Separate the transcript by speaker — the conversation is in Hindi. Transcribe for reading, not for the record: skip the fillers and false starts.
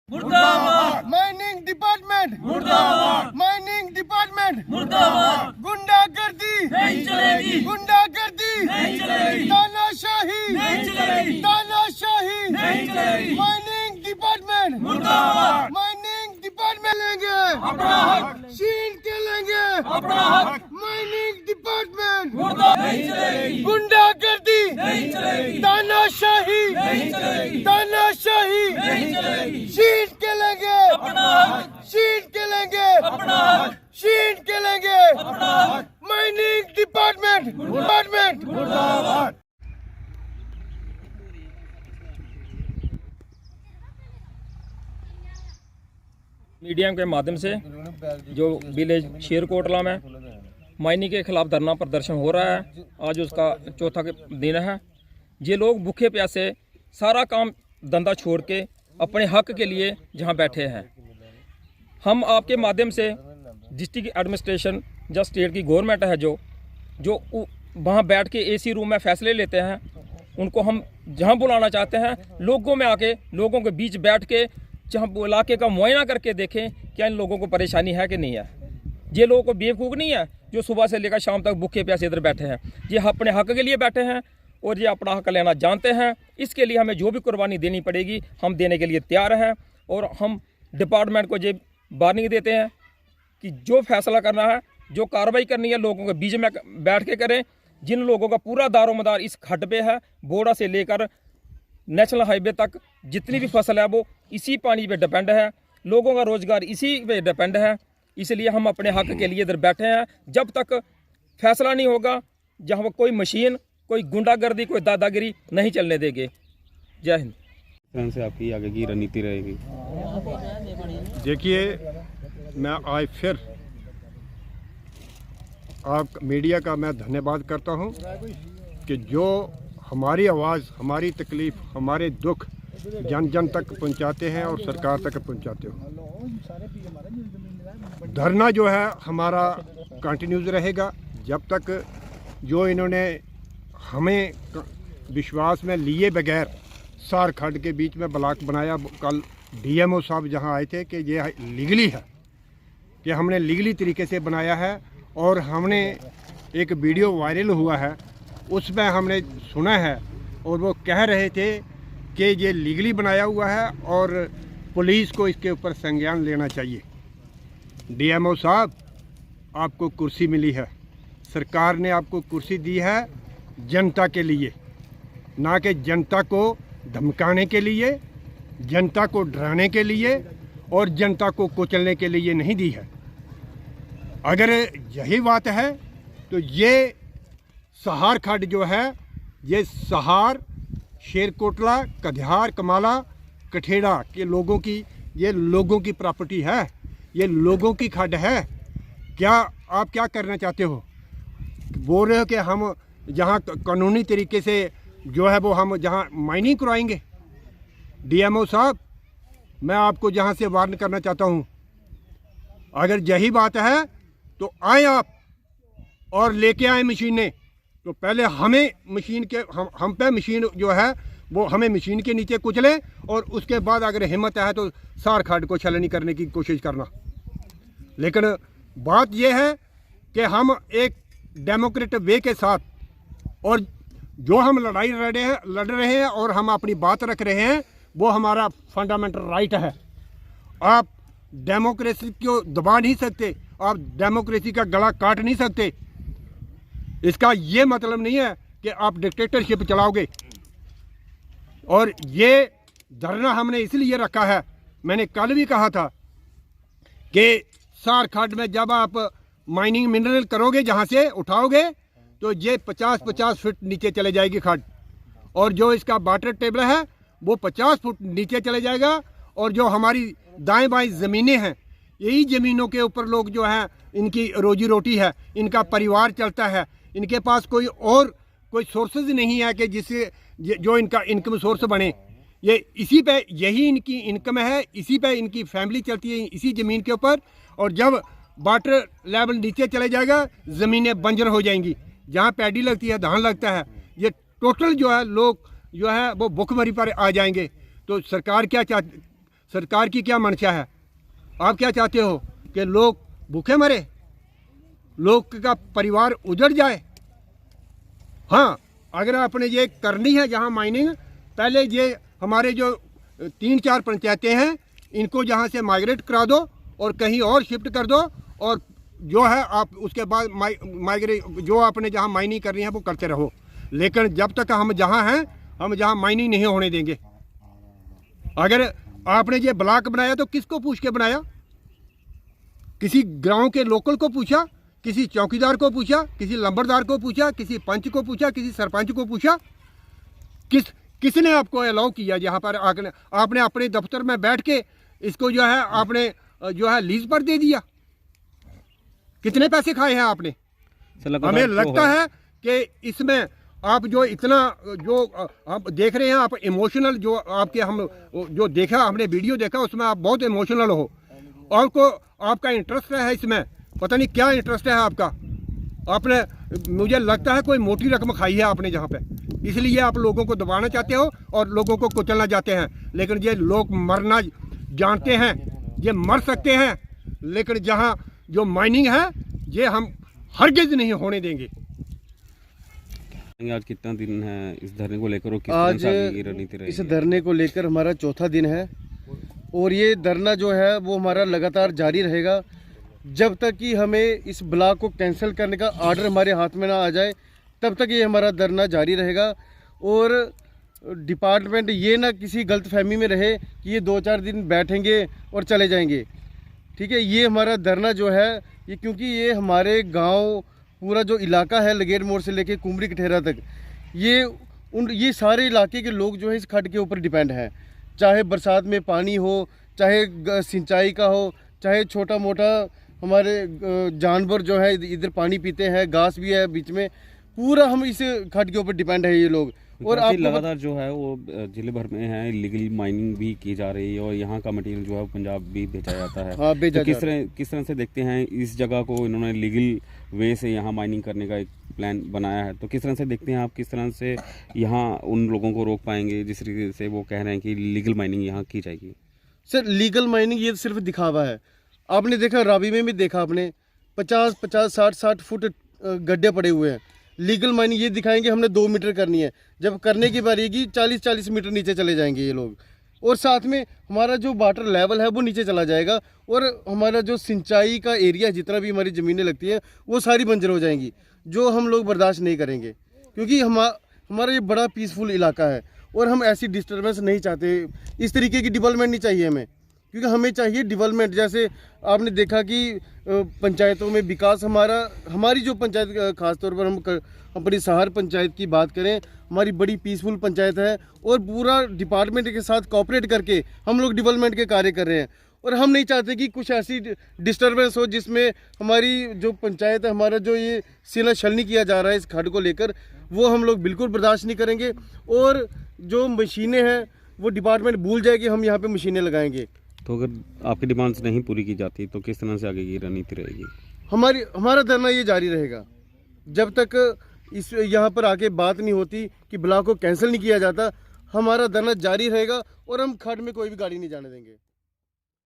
Speaker 1: मुर्दाबाद।
Speaker 2: माइनिंग डिपार्टमेंट
Speaker 1: मुर्दाबाद।
Speaker 2: माइनिंग डिपार्टमेंट
Speaker 1: मुर्दाबाद।
Speaker 2: गुंडागर्दी
Speaker 1: नहीं चलेगी,
Speaker 2: गुंडागर्दी
Speaker 1: नहीं चलेगी,
Speaker 2: तानाशाही
Speaker 1: नहीं चलेगी,
Speaker 2: तानाशाही
Speaker 1: नहीं चलेगी।
Speaker 2: माइनिंग डिपार्टमेंट
Speaker 1: मुर्दाबाद।
Speaker 2: माइनिंग डिपार्टमेंट लेंगे
Speaker 1: अपना हक,
Speaker 2: छीन के लेंगे
Speaker 1: अपना हक।
Speaker 2: माइनिंग डिपार्टमेंट
Speaker 1: मुर्दाबाद। नहीं चलेगी,
Speaker 2: गुंडागर्दी
Speaker 1: नहीं चलेगी,
Speaker 2: तानाशाही
Speaker 1: नहीं चलेगी,
Speaker 2: तानाशाही
Speaker 1: नहीं चलेगी।
Speaker 2: छीन के लेंगे
Speaker 1: अपना हक,
Speaker 2: छीन के लेंगे
Speaker 1: अपना हक,
Speaker 2: छीन के लेंगे
Speaker 1: अपना हक।
Speaker 2: माइनिंग डिपार्टमेंट डिपार्टमेंट
Speaker 1: मुर्दाबाद।
Speaker 3: मीडिया के माध्यम से जो विलेज शेरकोटला में माइनिंग के खिलाफ धरना प्रदर्शन हो रहा है, आज उसका चौथा दिन है। ये लोग भूखे प्यासे सारा काम धंधा छोड़ के अपने हक के लिए जहां बैठे हैं। हम आपके माध्यम से डिस्ट्रिक्ट एडमिनिस्ट्रेशन या स्टेट की गवर्नमेंट है जो वहां बैठ के एसी रूम में फैसले लेते हैं, उनको हम जहां बुलाना चाहते हैं, लोगों में आके लोगों के बीच बैठ के जहाँ इलाके का मुआयना करके देखें क्या इन लोगों को परेशानी है कि नहीं है। ये लोगों को बेवकूफ़ नहीं है जो सुबह से लेकर शाम तक भूखे प्यासे इधर बैठे हैं। ये अपने हक के लिए बैठे हैं और ये अपना हक लेना जानते हैं। इसके लिए हमें जो भी कुर्बानी देनी पड़ेगी हम देने के लिए तैयार हैं। और हम डिपार्टमेंट को ये वार्निंग देते हैं कि जो फैसला करना है, जो कार्रवाई करनी है, लोगों के बीच में बैठ के करें। जिन लोगों का पूरा दारोमदार इस खड्ड पे है, बोड़ा से लेकर नेशनल हाईवे तक जितनी भी फसल है वो इसी पानी पे डिपेंड है, लोगों का रोजगार इसी पे डिपेंड है। इसलिए हम अपने हक के लिए इधर बैठे हैं। जब तक फैसला नहीं होगा, जहाँ वो कोई मशीन, कोई गुंडागर्दी, कोई दादागिरी नहीं चलने देंगे। जय हिंद।
Speaker 4: तरह से आपकी आगे की रणनीति रहेगी?
Speaker 5: देखिए, मैं आज फिर आप मीडिया का मैं धन्यवाद करता हूं कि जो हमारी आवाज़, हमारी तकलीफ़, हमारे दुख जन जन तक पहुंचाते हैं और सरकार तक पहुंचाते हो। धरना जो है हमारा कंटिन्यूज रहेगा जब तक जो इन्होंने हमें विश्वास में लिए बगैर सार खड्ड के बीच में ब्लॉक बनाया। कल डीएमओ साहब जहां आए थे कि ये लीगली है, कि हमने लीगली तरीके से बनाया है। और हमने एक वीडियो वायरल हुआ है, उसमें हमने सुना है और वो कह रहे थे कि ये लीगली बनाया हुआ है और पुलिस को इसके ऊपर संज्ञान लेना चाहिए। डीएमओ साहब, आपको कुर्सी मिली है, सरकार ने आपको कुर्सी दी है जनता के लिए, ना कि जनता को धमकाने के लिए, जनता को डराने के लिए और जनता को कुचलने के लिए नहीं दी है। अगर यही बात है तो ये सहार खड्ड जो है, ये सहार, शेरकोटला, कदिहार, कमाला, कठेड़ा के लोगों की, ये लोगों की प्रॉपर्टी है, ये लोगों की खड्ड है। क्या आप क्या करना चाहते हो? बोल रहे हो कि हम जहाँ कानूनी तरीके से जो है वो हम जहाँ माइनिंग करवाएंगे। डीएमओ साहब, मैं आपको जहाँ से वार्न करना चाहता हूँ, अगर यही बात है तो आए आप और लेके आए मशीनें। तो पहले हमें मशीन के हम पे मशीन जो है वो हमें मशीन के नीचे कुचले और उसके बाद अगर हिम्मत है तो सार खड्ड को छलनी करने की कोशिश करना। लेकिन बात यह है कि हम एक डेमोक्रेटिक वे के साथ, और जो हम लड़ाई लड़ रहे हैं और हम अपनी बात रख रहे हैं, वो हमारा फंडामेंटल राइट है। आप डेमोक्रेसी को दबा नहीं सकते, आप डेमोक्रेसी का गला काट नहीं सकते। इसका ये मतलब नहीं है कि आप डिक्टेटरशिप चलाओगे। और ये धरना हमने इसलिए रखा है, मैंने कल भी कहा था कि सार खड्ड में जब आप माइनिंग मिनरल करोगे, जहाँ से उठाओगे, तो ये 50-50 फुट नीचे चले जाएगी खड्ड, और जो इसका वाटर टेबल है वो 50 फुट नीचे चले जाएगा। और जो हमारी दाएं बाएं ज़मीनें हैं, यही ज़मीनों के ऊपर लोग जो हैं, इनकी रोजी रोटी है, इनका परिवार चलता है। इनके पास कोई सोर्सेज नहीं है कि जिससे जो इनका इनकम सोर्स बने। ये इसी पे, यही इनकी इनकम है, इसी पे इनकी फैमिली चलती है, इसी ज़मीन के ऊपर। और जब वाटर लेवल नीचे चले जाएगा, ज़मीनें बंजर हो जाएंगी। जहाँ पैडी लगती है, धान लगता है, ये टोटल जो है लोग जो है वो भुखमरी पर आ जाएंगे। तो सरकार क्या सरकार की क्या मंशा है? आप क्या चाहते हो कि लोग भूखे मरे, लोग का परिवार उजड़ जाए? हाँ, अगर आपने ये करनी है जहाँ माइनिंग, पहले ये हमारे जो 3-4 पंचायतें हैं इनको जहाँ से माइग्रेट करा दो और कहीं और शिफ्ट कर दो, और जो है आप उसके बाद माइग्रेट जो आपने जहाँ माइनिंग करनी है वो करते रहो। लेकिन जब तक हम जहाँ हैं, हम जहाँ माइनिंग नहीं होने देंगे। अगर आपने ये ब्लॉक बनाया तो किसको पूछ के बनाया? किसी गांव के लोकल को पूछा, किसी चौकीदार को पूछा, किसी लंबरदार को पूछा, किसी पंच को पूछा, किसी सरपंच को पूछा? किसने आपको अलाउ किया? यहाँ पर आपने अपने दफ्तर में बैठ के इसको जो है आपने जो है लीज पर दे दिया। कितने पैसे खाए हैं आपने? हमें लगता है कि इसमें आप जो इतना जो आप देख रहे हैं, आप इमोशनल जो आपके हम जो देखा, हमने वीडियो देखा, उसमें आप बहुत इमोशनल हो। आपको आपका इंटरेस्ट है इसमें, पता नहीं क्या इंटरेस्ट है आपका। आपने, मुझे लगता है कोई मोटी रकम खाई है आपने जहाँ पे, इसलिए आप लोगों को दबाना चाहते हो और लोगों को कुचलना चाहते हैं। लेकिन ये लोग मरना जानते हैं, ये मर सकते हैं, लेकिन जहाँ जो माइनिंग है ये हम हरगिज नहीं होने देंगे।
Speaker 4: आज कितना दिन है इस धरने को लेकर और किस
Speaker 6: आज
Speaker 4: तरह से आगे की रणनीति रहेगी?
Speaker 6: इस धरने को लेकर हमारा चौथा दिन है और ये धरना जो है वो हमारा लगातार जारी रहेगा जब तक कि हमें इस ब्लॉक को कैंसिल करने का आर्डर हमारे हाथ में ना आ जाए, तब तक ये हमारा धरना जारी रहेगा। और डिपार्टमेंट ये ना किसी गलतफहमी में रहे कि ये 2-4 दिन बैठेंगे और चले जाएंगे। ठीक है, ये हमारा धरना जो है ये, क्योंकि ये हमारे गांव पूरा जो इलाका है लगेर मोड़ से लेके कुमरी कठेरा तक, ये सारे इलाके के लोग जो है इस खड्ड के ऊपर डिपेंड हैं। चाहे बरसात में पानी हो, चाहे सिंचाई का हो, चाहे छोटा मोटा हमारे जानवर जो है इधर पानी पीते हैं, घास भी है बीच में, पूरा हम इस खड्ड के ऊपर डिपेंड है ये लोग। और आप
Speaker 4: लगातार जो है वो जिले भर में है इलीगल माइनिंग भी की जा रही है और यहाँ का मटेरियल जो है पंजाब भी भेजा जाता है।
Speaker 6: हाँ, भेजा
Speaker 4: तो किस तरह से देखते हैं इस जगह को? इन्होंने लीगल वे से यहाँ माइनिंग करने का एक प्लान बनाया है, तो किस तरह से देखते हैं आप? किस तरह से यहाँ उन लोगों को रोक पाएंगे जिस तरीके से वो कह रहे हैं कि लीगल माइनिंग यहाँ की जाएगी?
Speaker 6: सर, लीगल माइनिंग ये सिर्फ दिखावा है। आपने देखा रावी में भी देखा आपने 50-50, 60-60 फुट गड्ढे पड़े हुए हैं। लीगल माइनिंग ये दिखाएंगे हमने 2 मीटर करनी है, जब करने की बारी आएगी 40-40 मीटर नीचे चले जाएंगे ये लोग। और साथ में हमारा जो वाटर लेवल है वो नीचे चला जाएगा और हमारा जो सिंचाई का एरिया, जितना भी हमारी ज़मीनें लगती हैं वो सारी बंजर हो जाएंगी, जो हम लोग बर्दाश्त नहीं करेंगे। क्योंकि हमारा ये बड़ा पीसफुल इलाका है और हम ऐसी डिस्टर्बेंस नहीं चाहते। इस तरीके की डेवलपमेंट नहीं चाहिए हमें, क्योंकि हमें चाहिए डेवलपमेंट। जैसे आपने देखा कि पंचायतों में विकास, हमारी जो पंचायत, खासतौर पर हम अपनी सहार पंचायत की बात करें, हमारी बड़ी पीसफुल पंचायत है और पूरा डिपार्टमेंट के साथ कोऑपरेट करके हम लोग डेवलपमेंट के कार्य कर रहे हैं। और हम नहीं चाहते कि कुछ ऐसी डिस्टर्बेंस हो जिसमें हमारी जो पंचायत है, हमारा जो ये सिला छलनी किया जा रहा है इस खड्ड को लेकर, वो हम लोग बिल्कुल बर्दाश्त नहीं करेंगे। और जो मशीनें हैं वो डिपार्टमेंट भूल जाए कि हम यहाँ पे मशीनें लगाएंगे।
Speaker 4: तो अगर आपकी डिमांड्स नहीं पूरी की जाती तो किस तरह से आगे की रणनीति रहेगी?
Speaker 6: हमारा धरना ये जारी रहेगा जब तक इस यहाँ पर आके बात नहीं होती कि ब्लॉक को कैंसिल नहीं किया जाता। हमारा धरना जारी रहेगा और हम खड्ड में कोई भी गाड़ी नहीं जाने देंगे।